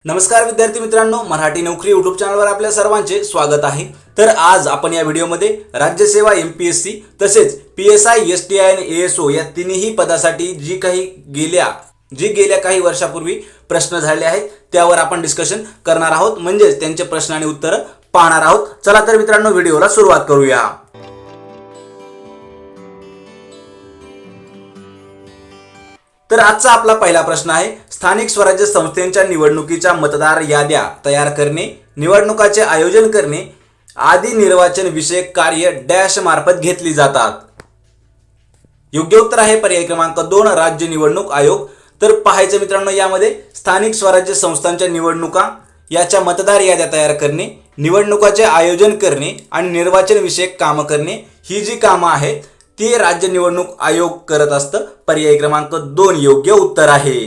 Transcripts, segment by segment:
नमस्कार विद्यार्थी मित्रांनो, मराठी नोकरी यूट्यूब चॅनलवर आपल्या सर्वांचे स्वागत आहे। तर आज आपण या व्हिडिओमध्ये राज्यसेवा एमपीएससी तसेच पीएसआय एसटीआय आणि एएसओ या तिन्ही पदासाठी जी गेल्या काही वर्षापूर्वी प्रश्न झाले आहेत त्यावर आपण डिस्कशन करणार आहोत, म्हणजे त्यांचे प्रश्न आणि उत्तर पाहणार आहोत। चला तर मित्रांनो, व्हिडिओला सुरुवात करूया। तर आजचा आपला पहिला प्रश्न आहे, स्थानिक स्वराज्य संस्थांच्या निवडणुकीच्या मतदार याद्या तयार करणे, निवडणुकाचे आयोजन करणे आदी निर्वाचन विषयक कार्य डॅश मार्फत घेतली जातात। योग्य उत्तर आहे पर्याय क्रमांक 2 राज्य निवडणूक आयोग। तर पाहायचं मित्रांनो, यामध्ये स्थानिक स्वराज्य संस्थांच्या निवडणुका याच्या मतदार याद्या तयार करणे, निवडणुकाचे आयोजन करणे आणि निर्वाचन विषयक कामं करणे ही जी कामं आहेत ते राज्य निवडणूक आयोग करत असतं। पर्याय क्रमांक 2 योग्य उत्तर आहे।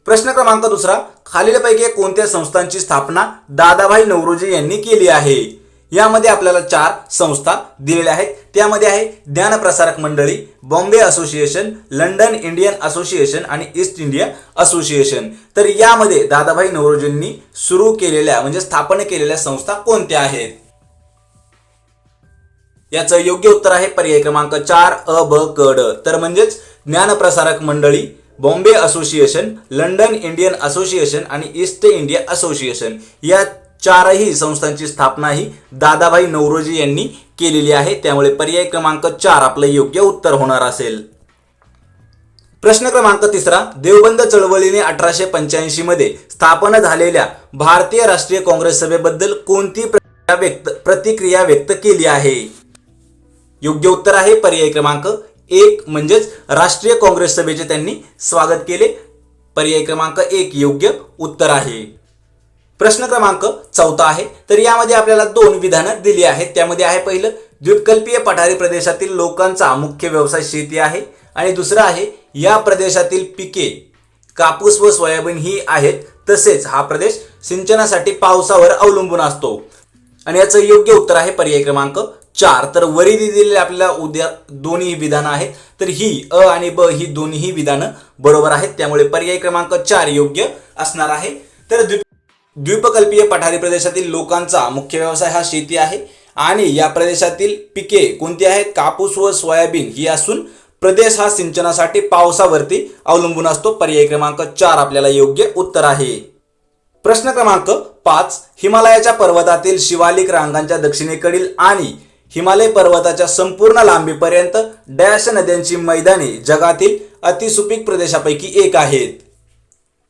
प्रश्न क्रमांक 2, खालीलपैकी कोणत्या संस्थांची स्थापना दादाभाई नौरोजी यांनी केली आहे? यामध्ये आपल्याला 4 संस्था दिलेल्या आहेत। त्यामध्ये आहे ज्ञानप्रसारक मंडळी, Bombay association, London Indian association आणि ईस्ट इंडिया असोसिएशन। तर यामध्ये दादाभाई नौरोजींनी सुरू केलेल्या म्हणजे स्थापन केलेल्या संस्था कोणत्या आहेत? याचं योग्य उत्तर आहे पर्याय क्रमांक 4 अ ब क ड। तर म्हणजेच ज्ञानप्रसारक मंडळी, Bombay association, London Indian association आणि ईस्ट इंडिया असोसिएशन या 4ही संस्थांची स्थापना ही दादाभाई नौरोजी यांनी केलेली आहे। त्यामुळे पर्याय क्रमांक 4 आपलं योग्य उत्तर होणार असेल। प्रश्न क्रमांक 3, देवबंद चळवळीने 1885 मध्ये स्थापन झालेल्या भारतीय राष्ट्रीय काँग्रेस सभेबद्दल कोणती प्रतिक्रिया व्यक्त केली आहे? योग्य उत्तर आहे पर्याय क्रमांक 1 म्हणजेच राष्ट्रीय काँग्रेस सभेचे त्यांनी स्वागत केले। पर्याय क्रमांक 1 योग्य उत्तर आहे। प्रश्न क्रमांक 4 आहे, तर यामध्ये आपल्याला 2 विधानं दिली आहेत। त्यामध्ये आहे पहिलं, द्वीपकल्पीय पठारी प्रदेशातील लोकांचा मुख्य व्यवसाय शेती आहे आणि दुसरं आहे, या प्रदेशातील पिके कापूस व सोयाबीन ही आहेत, तसेच हा प्रदेश सिंचनासाठी पावसावर अवलंबून असतो। आणि याचं योग्य उत्तर आहे पर्याय क्रमांक 4। तर वरी दिलेले आपल्याला दोन्ही विधानं आहेत, तर ही अ आणि ब ही दोन्ही विधानं बरोबर आहेत। त्यामुळे पर्याय क्रमांक 4 योग्य असणार आहे। तर द्वीपकल्पीय पठारी प्रदेशातील लोकांचा मुख्य व्यवसाय हा शेती आहे आणि या प्रदेशातील पिके कोणती आहेत? कापूस व सोयाबीन ही असून प्रदेश हा सिंचनासाठी पावसावरती अवलंबून असतो। पर्याय क्रमांक 4 आपल्याला योग्य उत्तर आहे। प्रश्न क्रमांक 5, हिमालयाच्या पर्वतातील शिवालिक रांगांच्या दक्षिणेकडील आणि हिमालय पर्वताच्या संपूर्ण लांबीपर्यंत डॅश नद्यांची मैदाने जगातील अतिसुपीक प्रदेशापैकी एक आहेत।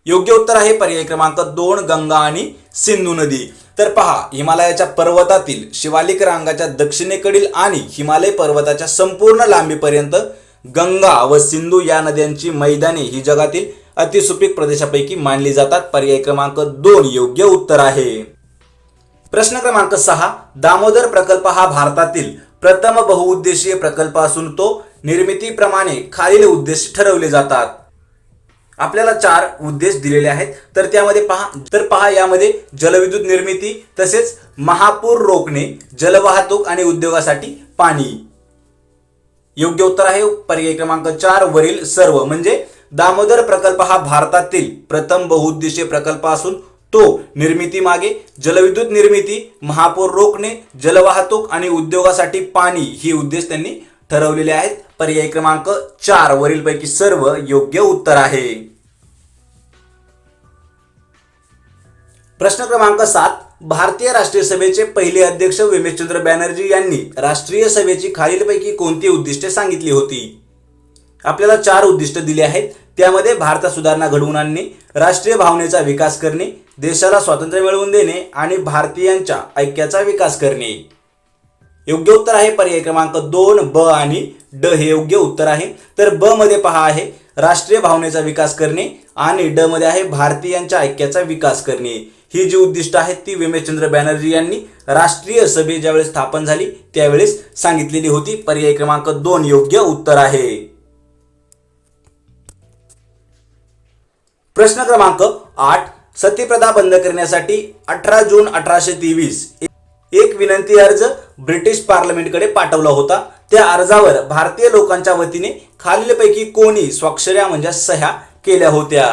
योग्य उत्तर आहे पर्याय क्रमांक 2 गंगा आणि सिंधू नदी। तर पहा, हिमालयाच्या पर्वतातील शिवालिक रांगाच्या दक्षिणेकडील आणि हिमालय पर्वताच्या संपूर्ण लांबीपर्यंत गंगा व सिंधू या नद्यांची मैदाने ही जगातील अतिसुपीक प्रदेशापैकी मानली जातात। पर्याय क्रमांक 2 योग्य उत्तर आहे। प्रश्न क्रमांक 6, दामोदर प्रकल्प हा भारतातील प्रथम बहुउद्देशीय प्रकल्प असून तो निर्मितीप्रमाणे खालील उद्देश ठरवले जातात। आपल्याला 4 उद्देश दिलेले आहेत। तर त्यामध्ये पहा यामध्ये जलविद्युत निर्मिती तसेच महापूर रोखणे, जलवाहतूक आणि उद्योगासाठी पाणी। योग्य उत्तर आहे पर्याय क्रमांक 4 वरील सर्व। म्हणजे दामोदर प्रकल्प हा भारतातील प्रथम बहुउद्देशीय प्रकल्प असून तो निर्मिती मागे जलविद्युत निर्मिती, महापूर रोखणे, जलवाहतूक आणि उद्योगासाठी पाणी ही उद्देश त्यांनी ठरवलेले आहेत। पर्याय क्रमांक 4 वरील पैकी सर्व योग्य उत्तर आहे। प्रश्न क्रमांक 7, भारतीय राष्ट्रीय सभेचे पहिले अध्यक्ष विमेशचंद्र बॅनर्जी यांनी राष्ट्रीय सभेची खालीलपैकी कोणती उद्दिष्टे सांगितली होती? आपल्याला 4 उद्दिष्ट दिली आहेत। त्यामध्ये भारतात सुधारणा घडवून आणणे, राष्ट्रीय भावनेचा विकास करणे, देशाला स्वातंत्र्य मिळवून देणे आणि भारतीयांच्या ऐक्याचा विकास करणे। योग्य उत्तर आहे पर्याय क्रमांक 2 ब आणि ड हे योग्य उत्तर आहे। तर ब मध्ये पहा आहे राष्ट्रीय भावनेचा विकास करणे आणि ड मध्ये आहे भारतीयांच्या ऐक्याचा विकास करणे। ही जी उद्दिष्ट आहेत ती विमेशचंद्र बॅनर्जी यांनी राष्ट्रीय सभे ज्यावेळेस स्थापन झाली त्यावेळेस सांगितलेली होती। पर्याय क्रमांक 2 योग्य उत्तर आहे। प्रश्न क्रमांक 8, सतीप्रथा बंद करण्यासाठी 18 जून 1823 एक विनंती अर्ज ब्रिटिश पार्लमेंटकडे पाठवला होता। त्या अर्जावर भारतीय लोकांच्या वतीने खालीलपैकी कोणी स्वाक्षऱ्या म्हणजे सह्या केल्या होत्या?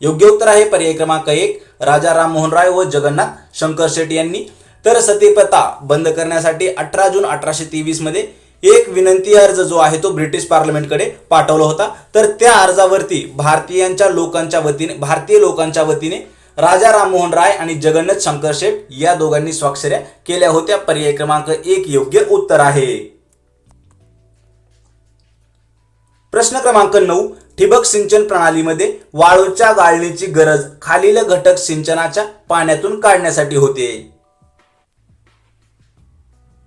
योग्य उत्तर आहे पर्याय क्रमांक 1 राजा राममोहन राय व जगन्नाथ शंकर शेट यांनी. तर सतीप्रथा बंद करण्यासाठी 18 जून 1823 मध्ये एक विनंती अर्ज जो आहे तो ब्रिटिश पार्लमेंटकडे पाठवला होता. तर त्या अर्जावरती भारतीय लोकांच्या वतीने राजा राममोहन राय आणि जगन्नाथ शंकर शेट या दोघांनी स्वाक्षऱ्या केल्या होत्या. पर्याय क्रमांक 1 योग्य उत्तर आहे. प्रश्न क्रमांक 9 ठिबक सिंचन प्रणालीमध्ये वाळूच्या गाळणीची गरज खालील घटक सिंचनाच्या पाण्यातून काढण्यासाठी होते.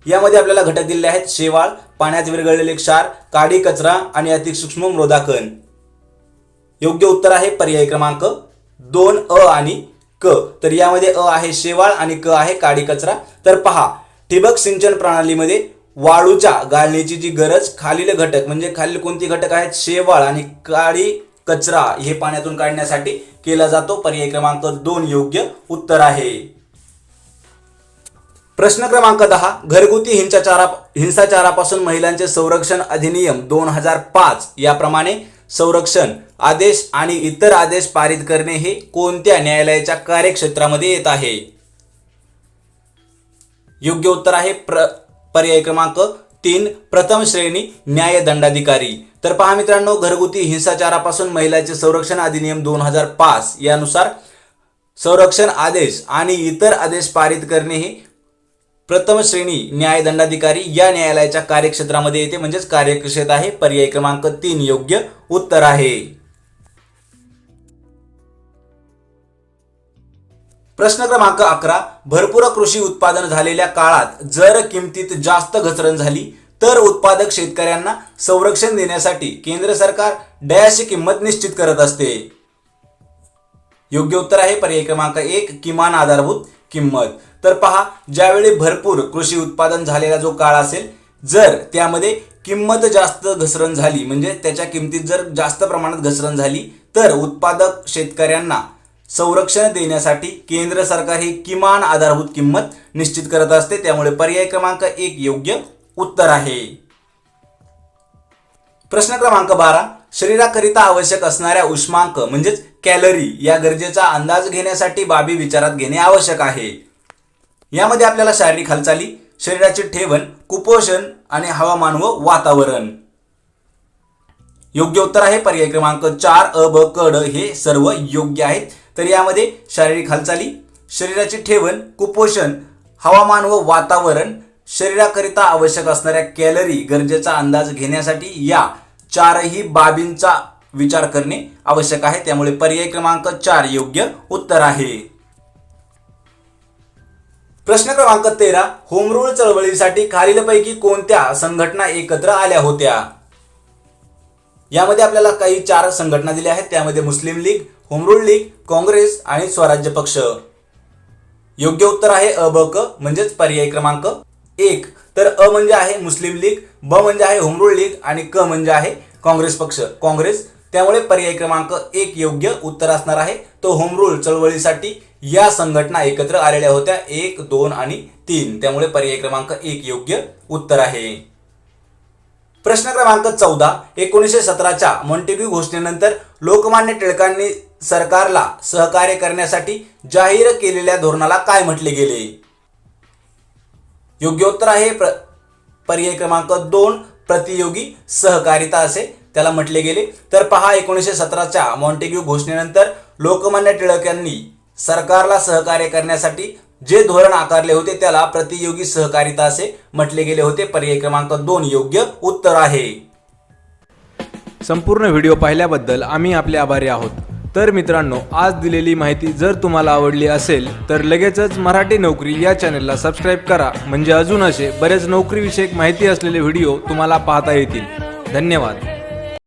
यामध्ये आपल्याला घटक दिलेले आहेत शेवाळ, पाण्यात विरघळलेले क्षार, काडी कचरा आणि अतिसूक्ष्म मृदा कण. योग्य उत्तर आहे पर्याय क्रमांक 2 अ आणि क. तर यामध्ये अ आहे शेवाळ आणि क आहे काडी कचरा. तर पहा ठिबक सिंचन प्रणालीमध्ये वाळूच्या गाळणीची जी गरज खालील घटक म्हणजे खालील कोणती घटक आहेत शेवाळ आणि काडी कचरा हे पाण्यातून काढण्यासाठी केला जातो. पर्याय क्रमांक 2 योग्य उत्तर आहे. प्रश्न क्रमांक 10 घरगुती हिंसाचारापासून महिलांचे संरक्षण अधिनियम 2005 याप्रमाणे संरक्षण आदेश आणि इतर आदेश पारित करणे हे कोणत्या न्यायालयाच्या कार्यक्षेत्रामध्ये येत आहे. योग्य उत्तर आहे पर्याय क्रमांक 3 प्रथम श्रेणी न्यायदंडाधिकारी. तर पहा मित्रांनो घरगुती हिंसाचारापासून महिलांचे संरक्षण अधिनियम 2005 यानुसार संरक्षण आदेश आणि इतर आदेश पारित करणे हे प्रथम श्रेणी न्यायदंडाधिकारी या न्यायालयाच्या कार्यक्षेत्रामध्ये येते म्हणजेच कार्यक्षेत्र आहे. पर्याय क्रमांक 3 योग्य उत्तर आहे. प्रश्न क्रमांक 11 भरपूर कृषी उत्पादन झालेल्या काळात जर किमतीत जास्त घसरण झाली तर उत्पादक शेतकऱ्यांना संरक्षण देण्यासाठी केंद्र सरकार डॅश किंमत निश्चित करत असते. योग्य उत्तर आहे पर्याय क्रमांक 1 किमान आधारभूत किंमत. तर पहा ज्यावेळी भरपूर कृषी उत्पादन झालेला जो काळ असेल जर त्यामध्ये किंमत जास्त घसरण झाली म्हणजे त्याच्या किमतीत जर जास्त प्रमाणात घसरण झाली तर उत्पादक शेतकऱ्यांना संरक्षण देण्यासाठी केंद्र सरकार ही किमान आधारभूत किंमत निश्चित करत असते. त्यामुळे पर्याय क्रमांक 1 योग्य उत्तर आहे. प्रश्न क्रमांक 12 शरीराकरिता आवश्यक असणाऱ्या उष्मांक म्हणजेच कॅलरी या गरजेचा अंदाज घेण्यासाठी बाबी विचारात घेणे आवश्यक आहे. यामध्ये आपल्याला शारीरिक हालचाली, शरीराची ठेवण, कुपोषण आणि हवामान व वातावरण. योग्य उत्तर आहे पर्याय क्रमांक 4 अ ब क ड हे सर्व योग्य आहेत. तर यामध्ये शारीरिक हालचाली, शरीराची ठेवण, कुपोषण, हवामान व वातावरण, शरीराकरिता आवश्यक असणाऱ्या कॅलरी गरजेचा अंदाज घेण्यासाठी या चारही बाबींचा विचार करणे आवश्यक आहे. त्यामुळे पर्याय क्रमांक 4 योग्य उत्तर आहे. प्रश्न क्रमांक 13 होम रूल चळवळीसाठी खालीलपैकी कोणत्या संघटना एकत्र आल्या होत्या. यामध्ये आपल्याला काही 4 संघटना दिल्या आहेत. त्यामध्ये मुस्लिम लीग, होम रूल लीग, काँग्रेस आणि स्वराज्य पक्ष. योग्य उत्तर आहे अ ब क म्हणजेच पर्याय क्रमांक 1. तर अ म्हणजे आहे मुस्लिम लीग, ब म्हणजे आहे होम रूल लीग आणि क म्हणजे आहे काँग्रेस पक्ष काँग्रेस. त्यामुळे पर्याय क्रमांक 1 योग्य उत्तर असणार आहे. तो होम रूल चळवळीसाठी या संघटना एकत्र आलेल्या होत्या 1, 2 आणि 3. त्यामुळे पर्याय क्रमांक 1 योग्य उत्तर आहे. प्रश्न क्रमांक 14 1917च्या मॉन्टेग्यू घोषणेनंतर लोकमान्य टिळकांनी सरकारला सहकार्य करण्यासाठी जाहीर केलेल्या धोरणाला काय म्हटले गेले. योग्य उत्तर आहे पर्याय क्रमांक 2 प्रतियोगी सहकारिता असे त्याला म्हटले गेले. तर पहा 1917च्या मॉन्टेग्यू घोषणेनंतर लोकमान्य टिळक यांनी सरकारला सहकार्य करण्यासाठी जे धोरण आकारले होते त्याला प्रतियोगी सहकारिता असे म्हटले गेले होते. पर्याय क्रमांक 2 योग्य उत्तर आहे. संपूर्ण व्हिडिओ पाहिल्याबद्दल आम्ही आपले आभारी आहोत. तर मित्रांनो आज दिलेली माहिती जर तुम्हाला आवडली असेल तर लगेचच मराठी नोकरी या चॅनलला सबस्क्राईब करा म्हणजे अजून असे बरेच नोकरीविषयक माहिती असलेले व्हिडिओ तुम्हाला पाहता येतील. धन्यवाद.